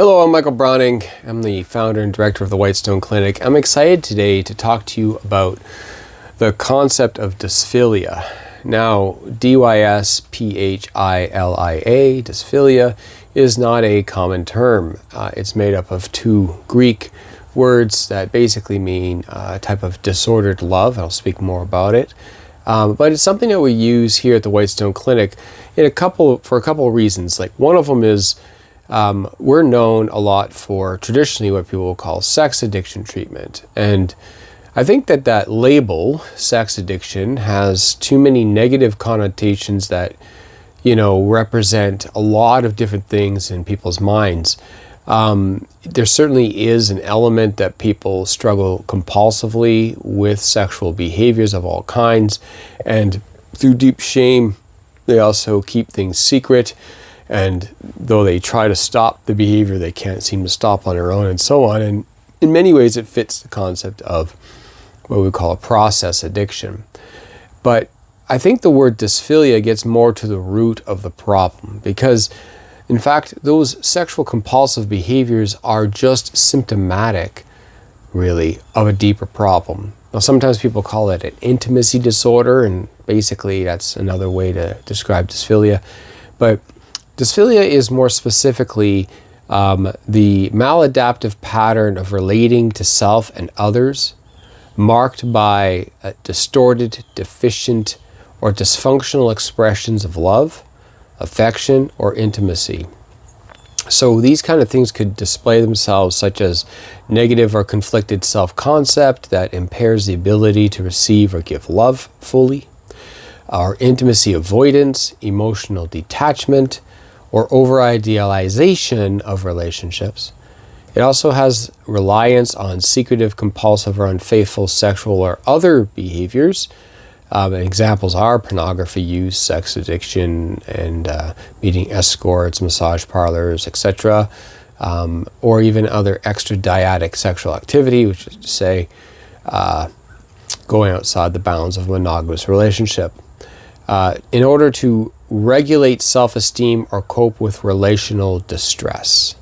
Hello, I'm Michael Browning. I'm the founder and director of the Whitestone Clinic. I'm excited today to talk to you about the concept of dysphilia. Now, D-Y-S-P-H-I-L-I-A, dysphilia, is not a common term. It's made up of two Greek words that basically mean a type of disordered love. I'll speak more about it. But it's something that we use here at the Whitestone Clinic for a couple of reasons. Like, one of them is we're known a lot for traditionally what people will call sex addiction treatment. And I think that label, sex addiction, has too many negative connotations that, represent a lot of different things in people's minds. There certainly is an element that people struggle compulsively with sexual behaviors of all kinds. And through deep shame, they also keep things secret. And though they try to stop the behavior, they can't seem to stop on their own, and so on. And in many ways, it fits the concept of what we call a process addiction. But I think the word dysphilia gets more to the root of the problem, because, in fact, those sexual compulsive behaviors are just symptomatic, really, of a deeper problem. Now, sometimes people call it an intimacy disorder, and basically that's another way to describe dysphilia. But dysphilia is more specifically the maladaptive pattern of relating to self and others, marked by distorted, deficient, or dysfunctional expressions of love, affection, or intimacy. So these kind of things could display themselves such as negative or conflicted self-concept that impairs the ability to receive or give love fully, or intimacy avoidance, emotional detachment, or overidealization of relationships. It also has reliance on secretive, compulsive, or unfaithful sexual or other behaviors. Examples are pornography use, sex addiction, and meeting escorts, massage parlors, etc., or even other extradyadic sexual activity, which is to say, going outside the bounds of a monogamous relationship. In order to regulate self-esteem or cope with relational distress.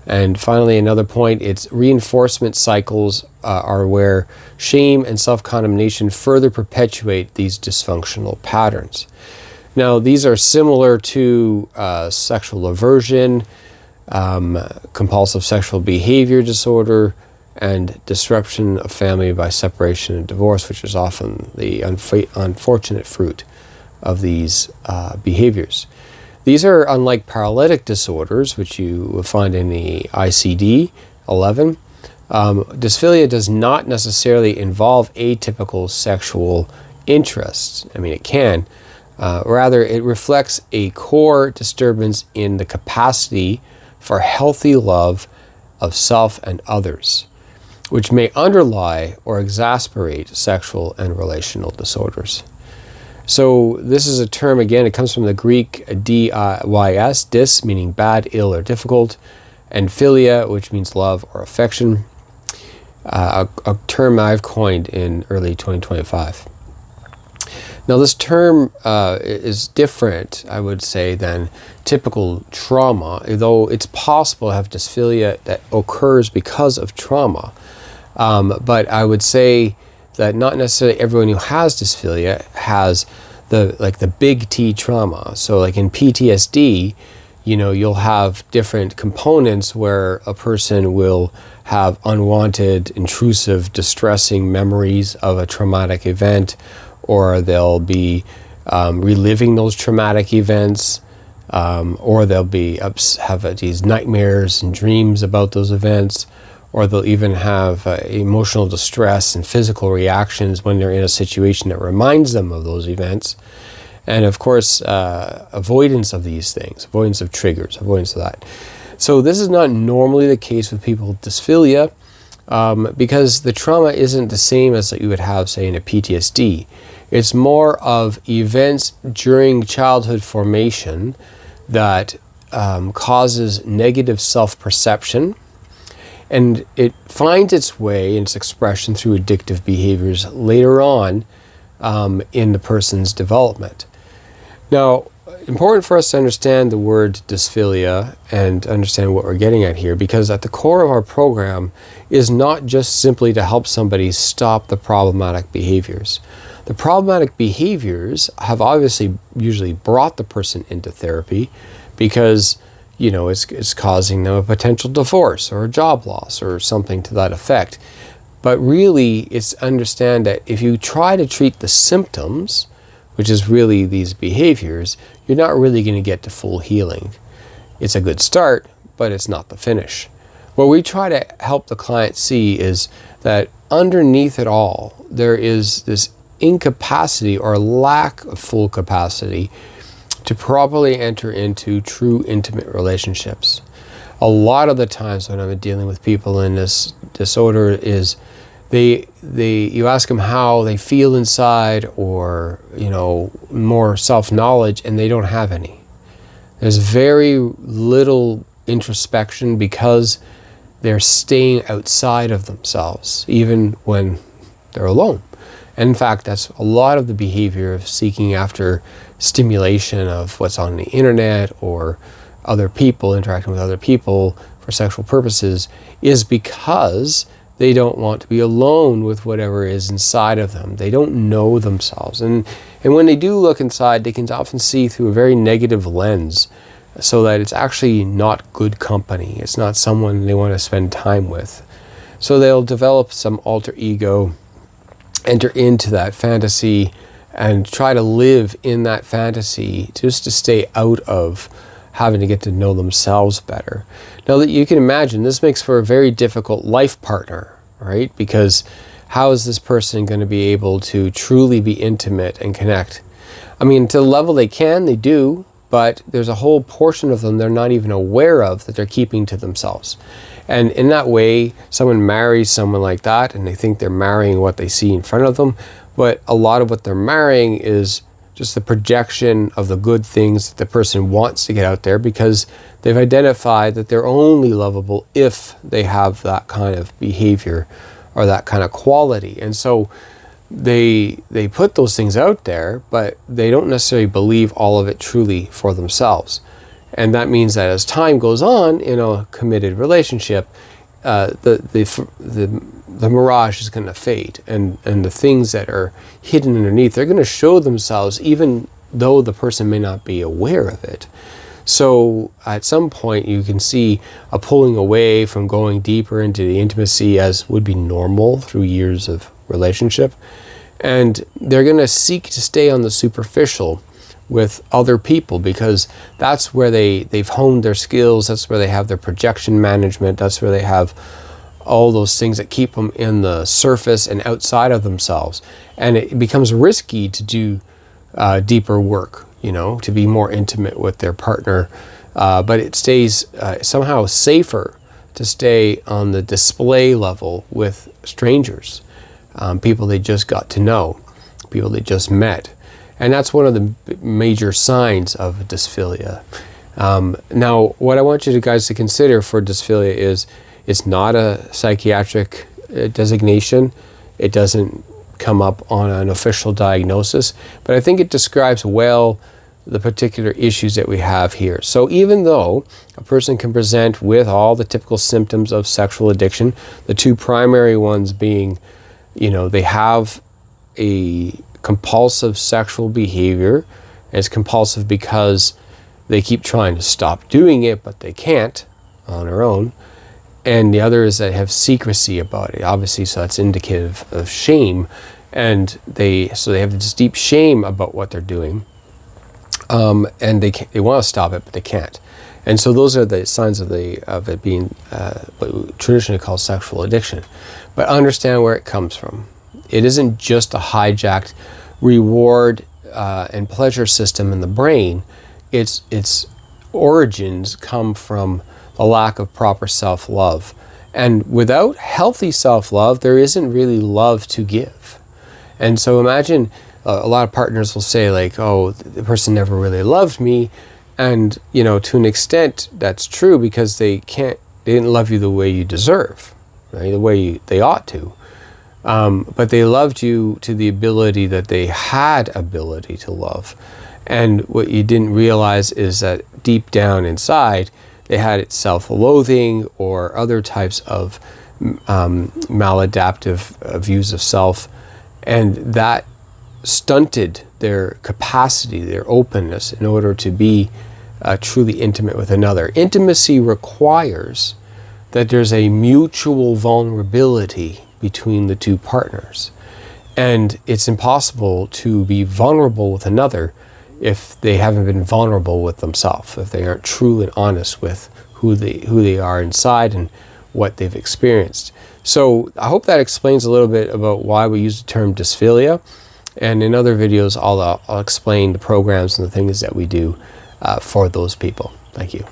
And finally, another point, it's reinforcement cycles are where shame and self-condemnation further perpetuate these dysfunctional patterns. Now, these are similar to sexual aversion, compulsive sexual behavior disorder, and disruption of family by separation and divorce, which is often the unfortunate fruit of these behaviors. These are unlike paralytic disorders, which you will find in the ICD-11. Dysphilia does not necessarily involve atypical sexual interests. I mean, it can. Rather, it reflects a core disturbance in the capacity for healthy love of self and others, which may underlie or exacerbate sexual and relational disorders. So this is a term, again, it comes from the Greek D-Y-S, dys, meaning bad, ill, or difficult, and philia, which means love or affection, a term I've coined in early 2025. Now, this term is different, I would say, than typical trauma, though it's possible to have dysphilia that occurs because of trauma. But I would say that not necessarily everyone who has dysphilia has the big T trauma. So like in PTSD, you'll have different components where a person will have unwanted, intrusive, distressing memories of a traumatic event, or they'll be reliving those traumatic events, or they'll be have these nightmares and dreams about those events, or they'll even have emotional distress and physical reactions when they're in a situation that reminds them of those events. And of course, avoidance of these things, avoidance of triggers, avoidance of that. So this is not normally the case with people with dysphilia, because the trauma isn't the same as that you would have, say, in a PTSD. It's more of events during childhood formation that causes negative self-perception, and it finds its way in its expression through addictive behaviors later on in the person's development. Now, important for us to understand the word dysphilia and understand what we're getting at here, because at the core of our program is not just simply to help somebody stop the problematic behaviors. The problematic behaviors have obviously usually brought the person into therapy because, you know, it's causing them a potential divorce or a job loss or something to that effect. But really, it's understand that if you try to treat the symptoms, which is really these behaviors, you're not really going to get to full healing. It's a good start, but it's not the finish. What we try to help the client see is that underneath it all, there is this incapacity or lack of full capacity to properly enter into true intimate relationships. A lot of the times when I'm dealing with people in this disorder is you ask them how they feel inside, or, you know, more self-knowledge, and they don't have any. There's very little introspection because they're staying outside of themselves, even when they're alone. And in fact, that's a lot of the behavior of seeking after stimulation of what's on the internet or other people, interacting with other people for sexual purposes, is because they don't want to be alone with whatever is inside of them. They don't know themselves. And when they do look inside, they can often see through a very negative lens, so that it's actually not good company. It's not someone they want to spend time with. So they'll develop some alter ego, enter into that fantasy, and try to live in that fantasy just to stay out of having to get to know themselves better. Now, that you can imagine, this makes for a very difficult life partner, right? Because how is this person going to be able to truly be intimate and connect? I mean, to the level they can, they do, but there's a whole portion of them they're not even aware of that they're keeping to themselves. And in that way, someone marries someone like that and they think they're marrying what they see in front of them, but a lot of what they're marrying is just the projection of the good things that the person wants to get out there, because they've identified that they're only lovable if they have that kind of behavior or that kind of quality. And so they put those things out there, but they don't necessarily believe all of it truly for themselves. And that means that as time goes on in a committed relationship, the mirage is going to fade, and the things that are hidden underneath, they're going to show themselves even though the person may not be aware of it. So at some point you can see a pulling away from going deeper into the intimacy, as would be normal through years of relationship, and they're going to seek to stay on the superficial with other people, because that's where they've honed their skills, that's where they have their projection management, that's where they have all those things that keep them in the surface and outside of themselves. And it becomes risky to do deeper work, you know, to be more intimate with their partner, but it stays somehow safer to stay on the display level with strangers, people they just got to know, people they just met. And that's one of the major signs of dysphilia. Now, what I want you guys to consider for dysphilia is it's not a psychiatric designation. It doesn't come up on an official diagnosis, but I think it describes well the particular issues that we have here. So even though a person can present with all the typical symptoms of sexual addiction, the two primary ones being, you know, they have a compulsive sexual behavior, and it's compulsive because they keep trying to stop doing it, but they can't on their own. And the other is they have secrecy about it, obviously, so that's indicative of shame. And they have this deep shame about what they're doing, and they want to stop it, but they can't. And so those are the signs of it being what we traditionally call sexual addiction. But understand where it comes from. It isn't just a hijacked reward and pleasure system in the brain. Its origins come from a lack of proper self-love. And without healthy self-love, there isn't really love to give. And so imagine a lot of partners will say, like, oh, the person never really loved me. And, you know, to an extent that's true, because they didn't love you the way you deserve, right? The way they ought to. But they loved you to the ability that they had ability to love. And what you didn't realize is that deep down inside, they had self-loathing or other types of maladaptive views of self, and that stunted their capacity, their openness in order to be truly intimate with another. Intimacy requires that there's a mutual vulnerability between the two partners. And it's impossible to be vulnerable with another if they haven't been vulnerable with themselves, if they aren't true and honest with who they are inside and what they've experienced. So I hope that explains a little bit about why we use the term dysphilia. And in other videos, I'll explain the programs and the things that we do for those people. Thank you.